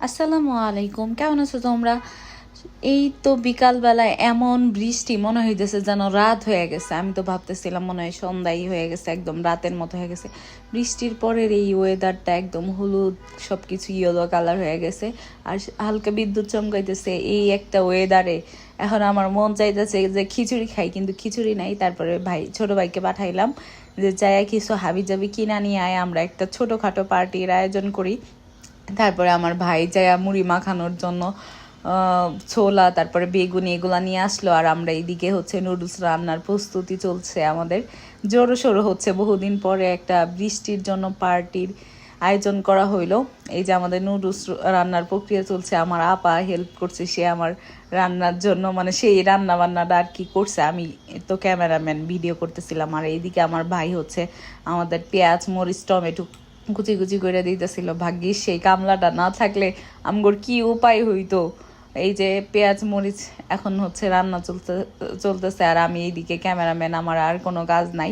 আসসালামু আলাইকুম, কেমন আছো তোমরা? এই তো বিকালবেলায় এমন বৃষ্টি, মনে হইতেছে যেন রাত হয়ে গেছে। আমি তো ভাবতেছিলাম মনে হয় সন্ধ্যাই হয়ে গেছে, একদম রাতের মতো হয়ে গেছে। বৃষ্টির পরের এই ওয়েদারটা একদম হলুদ, সবকিছু ইয়েলো কালার হয়ে গেছে, আর হালকা বিদ্যুৎ চমকাইতেছে। এই একটা ওয়েদারে এখন আমার মন চাইতেছে যে খিচুড়ি খাই, কিন্তু খিচুড়ি নাই। তারপরে ছোট ভাইকে পাঠাইলাম যে যাইয়া কিছু হাবি জাবি কিনা নিয়ে আয়, আমরা একটা ছোটোখাটো পার্টির আয়োজন করি। তারপরে আমার ভাই যায় মুড়ি মাখানোর জন্য ছোলা, তারপরে বেগুনি এগুলা নিয়ে আসলো। আর আমরা এইদিকে হচ্ছে নুডলস রান্নার প্রস্তুতি চলছে আমাদের, জোরো সোরো হচ্ছে। বহুদিন পরে একটা বৃষ্টির জন্য পার্টির আয়োজন করা হইলো। এই যে আমাদের নুডলস রান্নার প্রক্রিয়া চলছে, আমার আপা হেল্প করছে, সে আমার রান্নার জন্য, মানে সেই রান্না বান্নাটা আর কি করছে। আমি তো ক্যামেরাম্যান, ভিডিও করতেছিলাম। আর এইদিকে আমার ভাই হচ্ছে আমাদের পেঁয়াজ মরিচ টমেটো কুচি কুচি করে দিতেছিল। ভাগ্যিস সেই কামলাটা না থাকলে আমগোর কি উপায় হইতো। এই যে পেঁয়াজ মরিচ এখন হচ্ছে রান্না চলতেছে, আর আমি এইদিকে ক্যামেরাম্যান, আমার আর কোনো কাজ নাই।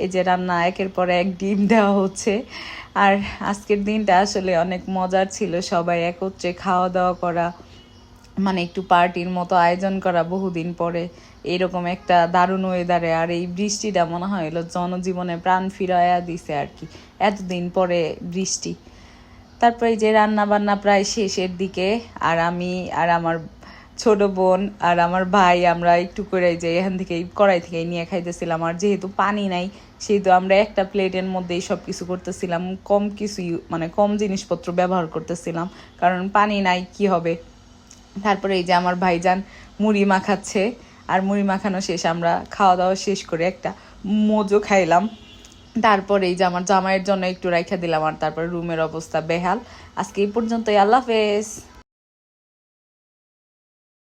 এই যে রান্না একের পর এক ডিম দেওয়া হচ্ছে। আর আজকের দিনটা আসলে অনেক মজার ছিল, সবাই একত্রে খাওয়া দাওয়া করা, মানে একটু পার্টির মতো আয়োজন করা বহুদিন পরে এরকম একটা দারুণ ওয়েদারে। আর এই বৃষ্টিটা মনে হয় হলো জনজীবনে প্রাণ ফিরাইয়া দিছে আর কি, এতদিন পরে বৃষ্টি। তারপরে এই যে রান্না বান্না প্রায় শেষের দিকে, আর আমি আর আমার ছোট বোন আর আমার ভাই আমরা একটু করে যে এখান থেকে কড়াই থেকে নিয়ে খাইতেছিলাম। আর যেহেতু পানি নাই, সেহেতু আমরা একটা প্লেটের মধ্যেই সব কিছু করতেছিলাম, কম কিছু মানে কম জিনিসপত্র ব্যবহার করতেছিলাম, কারণ পানি নাই কি হবে। তারপরে এই যে আমার ভাইজান মুড়ি মাখাচ্ছে, আর মুড়ি মাখানো শেষ, আমরা খাওয়া দাওয়া শেষ করে একটা মোজো খাইলাম। তারপরে এই যে আমার জামাইয়ের জন্য একটু রাইখা দিলাম, আর তারপরে রুমের অবস্থা বেহাল। আজকে এই পর্যন্তই, আল্লাহ হাফেজ।